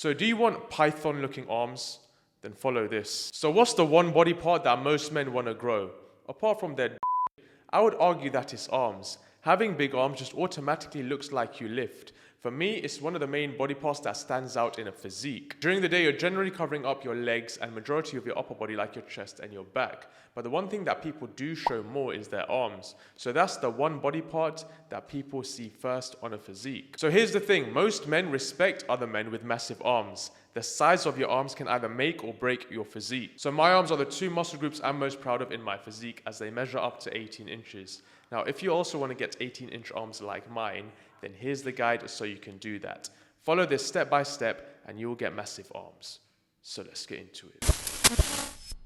So do you want python looking arms? Then follow this. So what's the one body part that most men want to grow? Apart from their I would argue that it's arms. Having big arms just automatically looks like you lift. For me, it's one of the main body parts that stands out in a physique. During the day, you're generally covering up your legs and majority of your upper body like your chest and your back. But the one thing that people do show more is their arms. So that's the one body part that people see first on a physique. So here's the thing, most men respect other men with massive arms. The size of your arms can either make or break your physique. So my arms are the two muscle groups I'm most proud of in my physique as they measure up to 18 inches. Now, if you also want to get 18-inch arms like mine, then here's the guide so you can do that. Follow this step by step and you will get massive arms. So let's get into it.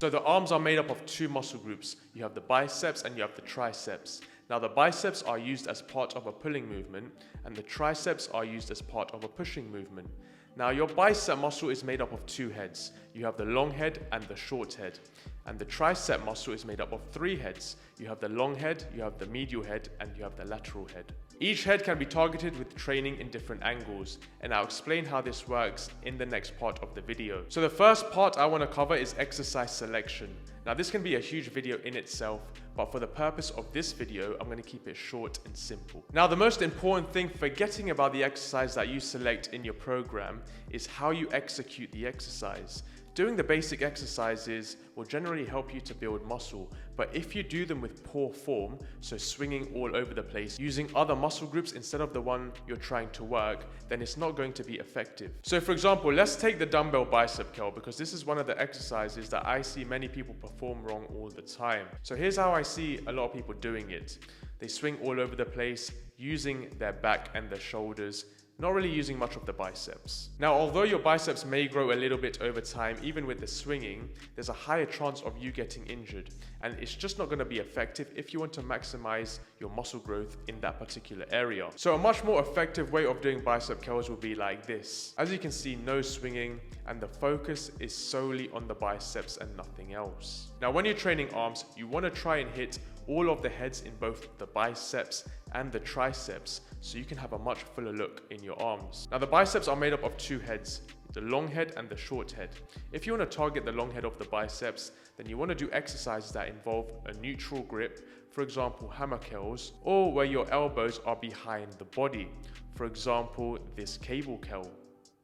So the arms are made up of two muscle groups. You have the biceps and you have the triceps. Now the biceps are used as part of a pulling movement and the triceps are used as part of a pushing movement. Now your bicep muscle is made up of two heads. You have the long head and the short head. And the tricep muscle is made up of three heads. You have the long head, you have the medial head, and you have the lateral head. Each head can be targeted with training in different angles, and I'll explain how this works in the next part of the video. So the first part I want to cover is exercise selection. Now this can be a huge video in itself, but for the purpose of this video, I'm going to keep it short and simple. Now the most important thing, forgetting about the exercise that you select in your program, is how you execute the exercise. Doing the basic exercises will generally help you to build muscle, but if you do them with poor form, so swinging all over the place, using other muscle groups instead of the one you're trying to work, then it's not going to be effective. So for example, let's take the dumbbell bicep curl because this is one of the exercises that I see many people perform wrong all the time. So here's how I see a lot of people doing it. They swing all over the place, using their back and their shoulders, not really using much of the biceps. Now, although your biceps may grow a little bit over time, even with the swinging, there's a higher chance of you getting injured. And it's just not gonna be effective if you want to maximize your muscle growth in that particular area. So a much more effective way of doing bicep curls will be like this. As you can see, no swinging, and the focus is solely on the biceps and nothing else. Now, when you're training arms, you wanna try and hit all of the heads in both the biceps and the triceps so you can have a much fuller look in your arms. Now the biceps are made up of two heads, the long head and the short head. If you want to target the long head of the biceps, then you want to do exercises that involve a neutral grip, for example hammer curls, or where your elbows are behind the body, for example this cable curl.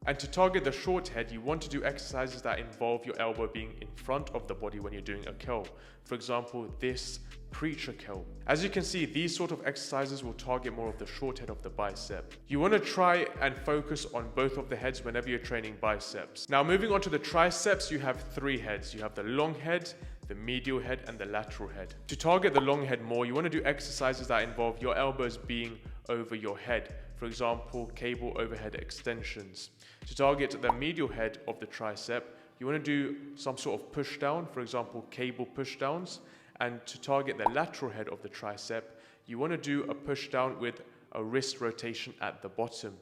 And to target the short head, you want to do exercises that involve your elbow being in front of the body when you're doing a curl. For example, this preacher curl. As you can see, these sort of exercises will target more of the short head of the bicep. You want to try and focus on both of the heads whenever you're training biceps. Now moving on to the triceps, you have three heads. You have the long head, the medial head, and the lateral head. To target the long head more, you want to do exercises that involve your elbows being over your head. For example, cable overhead extensions. To target the medial head of the tricep, you want to do some sort of push down, for example, cable push downs. And to target the lateral head of the tricep, you want to do a push down with a wrist rotation at the bottom,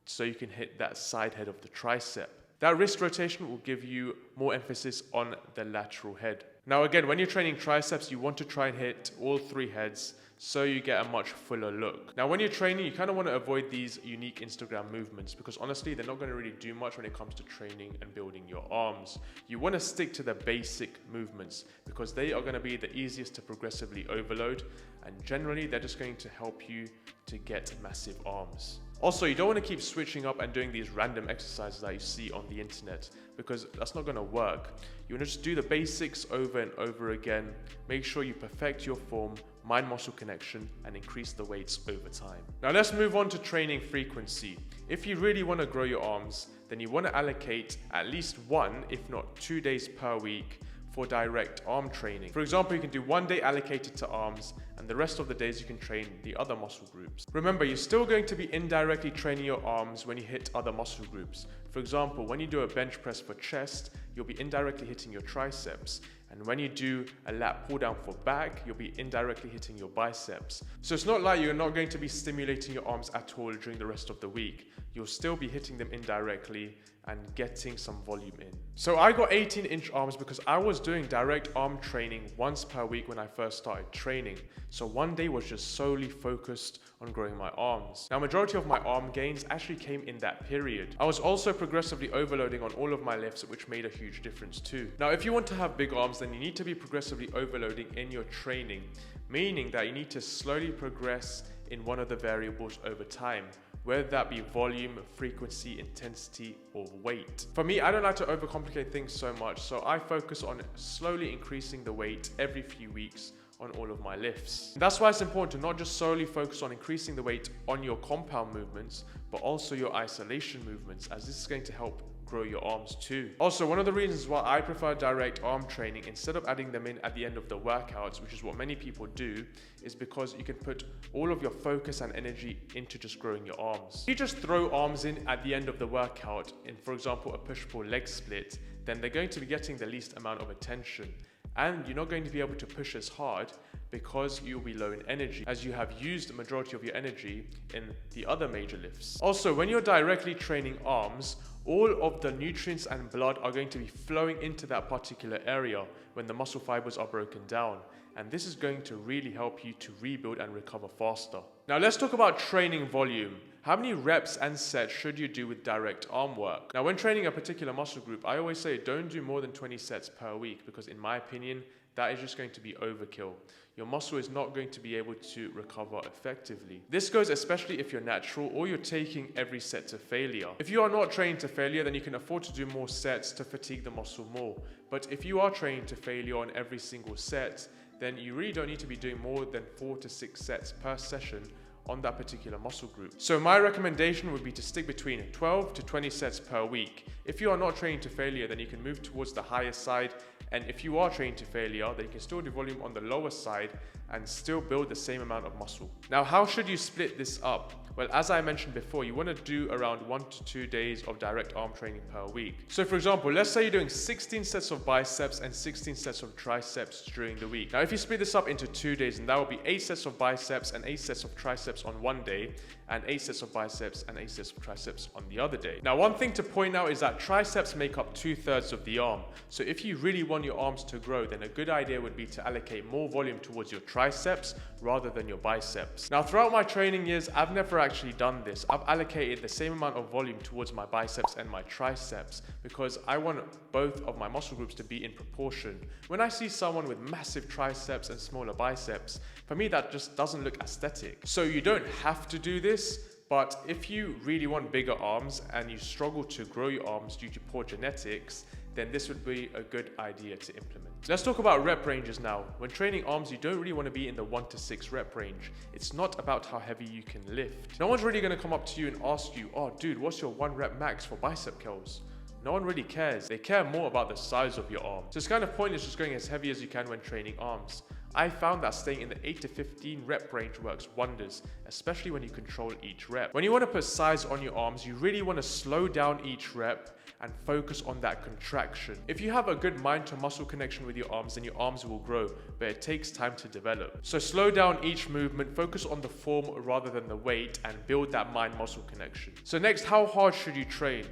so you can hit that side head of the tricep. That wrist rotation will give you more emphasis on the lateral head. Now again, when you're training triceps, you want to try and hit all three heads so you get a much fuller look. Now when you're training, you kind of want to avoid these unique Instagram movements because honestly, they're not going to really do much when it comes to training and building your arms. You want to stick to the basic movements because they are going to be the easiest to progressively overload, and generally they're just going to help you to get massive arms. Also, you don't want to keep switching up and doing these random exercises that you see on the internet because that's not going to work. You want to just do the basics over and over again. Make sure you perfect your form, mind-muscle connection, and increase the weights over time. Now let's move on to training frequency. If you really want to grow your arms, then you want to allocate at least 1, if not 2 days per week for direct arm training. For example, you can do 1 day allocated to arms and the rest of the days you can train the other muscle groups. Remember, you're still going to be indirectly training your arms when you hit other muscle groups. For example, when you do a bench press for chest, you'll be indirectly hitting your triceps. And when you do a lat pull down for back, you'll be indirectly hitting your biceps. So it's not like you're not going to be stimulating your arms at all during the rest of the week. You'll still be hitting them indirectly and getting some volume in. So I got 18-inch arms because I was doing direct arm training once per week when I first started training. So one day was just solely focused on growing my arms. Now, majority of my arm gains actually came in that period. I was also progressively overloading on all of my lifts, which made a huge difference too. Now, if you want to have big arms, then you need to be progressively overloading in your training, meaning that you need to slowly progress in one of the variables over time, whether that be volume, frequency, intensity, or weight. For me, I don't like to overcomplicate things so much, so I focus on slowly increasing the weight every few weeks on all of my lifts. And that's why it's important to not just solely focus on increasing the weight on your compound movements, but also your isolation movements, as this is going to help grow your arms too. Also, one of the reasons why I prefer direct arm training instead of adding them in at the end of the workouts, which is what many people do, is because you can put all of your focus and energy into just growing your arms. If you just throw arms in at the end of the workout in, for example, a push-pull leg split, then they're going to be getting the least amount of attention. And you're not going to be able to push as hard because you'll be low in energy, as you have used the majority of your energy in the other major lifts. Also, when you're directly training arms, all of the nutrients and blood are going to be flowing into that particular area when the muscle fibers are broken down. And this is going to really help you to rebuild and recover faster. Now let's talk about training volume. How many reps and sets should you do with direct arm work? Now, when training a particular muscle group, I always say don't do more than 20 sets per week, because in my opinion, that is just going to be overkill. Your muscle is not going to be able to recover effectively. This goes especially if you're natural or you're taking every set to failure. If you are not trained to failure, then you can afford to do more sets to fatigue the muscle more. But if you are trained to failure on every single set, then you really don't need to be doing more than 4 to 6 sets per session on that particular muscle group. So my recommendation would be to stick between 12 to 20 sets per week. If you are not trained to failure, then you can move towards the higher side. And if you are trained to failure, then you can still do volume on the lower side and still build the same amount of muscle. Now, how should you split this up? Well, as I mentioned before, you want to do around 1 to 2 days of direct arm training per week. So for example, let's say you're doing 16 sets of biceps and 16 sets of triceps during the week. Now, if you split this up into 2 days, then that will be 8 sets of biceps and 8 sets of triceps on one day, and 8 sets of biceps and 8 sets of triceps on the other day. Now, one thing to point out is that triceps make up 2/3 of the arm. So if you really want your arms to grow, then a good idea would be to allocate more volume towards your triceps rather than your biceps. Now, throughout my training years, I've never actually done this. I've allocated the same amount of volume towards my biceps and my triceps because I want both of my muscle groups to be in proportion. When I see someone with massive triceps and smaller biceps, for me that just doesn't look aesthetic. So you don't have to do this, but if you really want bigger arms and you struggle to grow your arms due to poor genetics, then this would be a good idea to implement. Let's talk about rep ranges now. When training arms, you don't really want to be in the 1 to 6 rep range. It's not about how heavy you can lift. No one's really going to come up to you and ask you, oh dude, what's your 1 rep max for bicep curls? No one really cares. They care more about the size of your arm. So it's kind of pointless just going as heavy as you can when training arms. I found that staying in the 8 to 15 rep range works wonders, especially when you control each rep. When you want to put size on your arms, you really want to slow down each rep and focus on that contraction. If you have a good mind to muscle connection with your arms, then your arms will grow, but it takes time to develop. So slow down each movement, focus on the form rather than the weight, and build that mind muscle connection. So next, how hard should you train?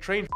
Train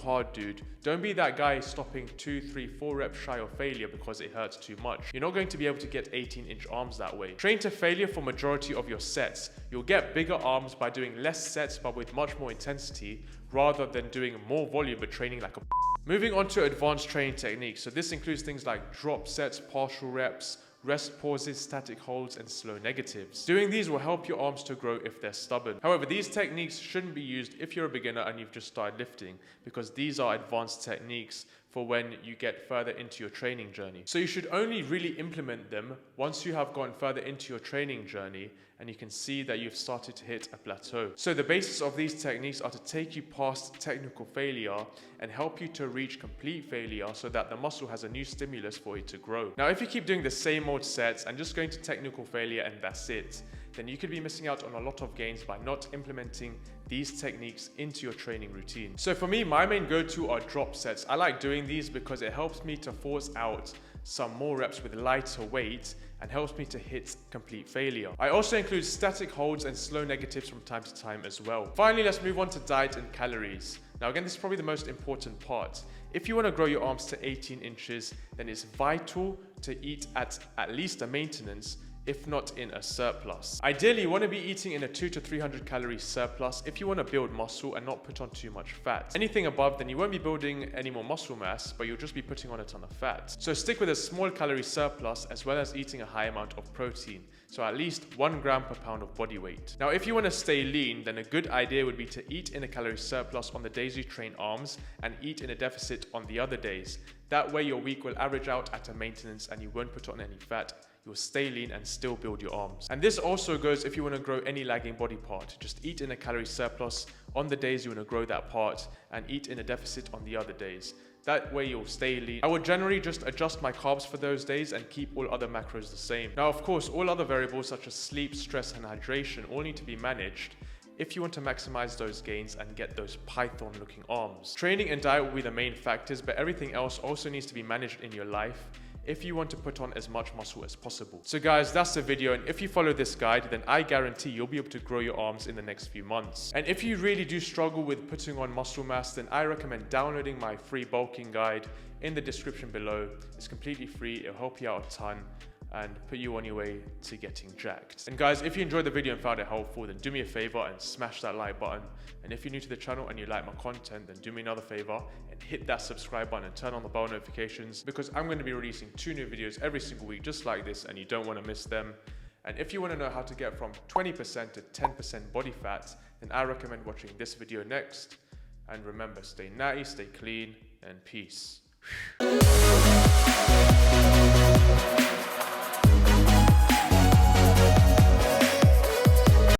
hard, dude. Don't be that guy stopping 2, 3, 4 reps shy of failure because it hurts too much. You're not going to be able to get 18-inch arms that way. Train to failure for majority of your sets. You'll get bigger arms by doing less sets but with much more intensity, rather than doing more volume but training like a Moving on to advanced training techniques. So this includes things like drop sets, partial reps, rest pauses, static holds, and slow negatives. Doing these will help your arms to grow if they're stubborn. However, these techniques shouldn't be used if you're a beginner and you've just started lifting, because these are advanced techniques for when you get further into your training journey. So you should only really implement them once you have gone further into your training journey and you can see that you've started to hit a plateau. So the basis of these techniques are to take you past technical failure and help you to reach complete failure so that the muscle has a new stimulus for it to grow. Now, if you keep doing the same old sets and just going to technical failure and that's it, then you could be missing out on a lot of gains by not implementing these techniques into your training routine. So for me, my main go-to are drop sets. I like doing these because it helps me to force out some more reps with lighter weight and helps me to hit complete failure. I also include static holds and slow negatives from time to time as well. Finally, let's move on to diet and calories. Now again, this is probably the most important part. If you want to grow your arms to 18 inches, then it's vital to eat at least a maintenance, if not in a surplus. Ideally, you want to be eating in a 200 to 300 calorie surplus if you want to build muscle and not put on too much fat. Anything above, then you won't be building any more muscle mass, but you'll just be putting on a ton of fat. So stick with a small calorie surplus as well as eating a high amount of protein. So at least 1 gram per pound of body weight. Now, if you want to stay lean, then a good idea would be to eat in a calorie surplus on the days you train arms and eat in a deficit on the other days. That way your week will average out at a maintenance and you won't put on any fat. You'll stay lean and still build your arms. And this also goes if you want to grow any lagging body part. Just eat in a calorie surplus on the days you want to grow that part and eat in a deficit on the other days. That way you'll stay lean. I would generally just adjust my carbs for those days and keep all other macros the same. Now, of course, all other variables such as sleep, stress, and hydration all need to be managed if you want to maximize those gains and get those python looking arms. Training and diet will be the main factors, but everything else also needs to be managed in your life if you want to put on as much muscle as possible. So guys, that's the video, and if you follow this guide, then I guarantee you'll be able to grow your arms in the next few months. And if you really do struggle with putting on muscle mass, then I recommend downloading my free bulking guide in the description below. It's completely free, it'll help you out a ton and put you on your way to getting jacked. And guys, if you enjoyed the video and found it helpful, then do me a favor and smash that like button. And if you're new to the channel and you like my content, then do me another favor and hit that subscribe button and turn on the bell notifications, because I'm going to be releasing 2 new videos every single week just like this, and you don't want to miss them. And if you want to know how to get from 20% to 10% body fat, then I recommend watching this video next. And remember, stay natty, stay clean, and peace.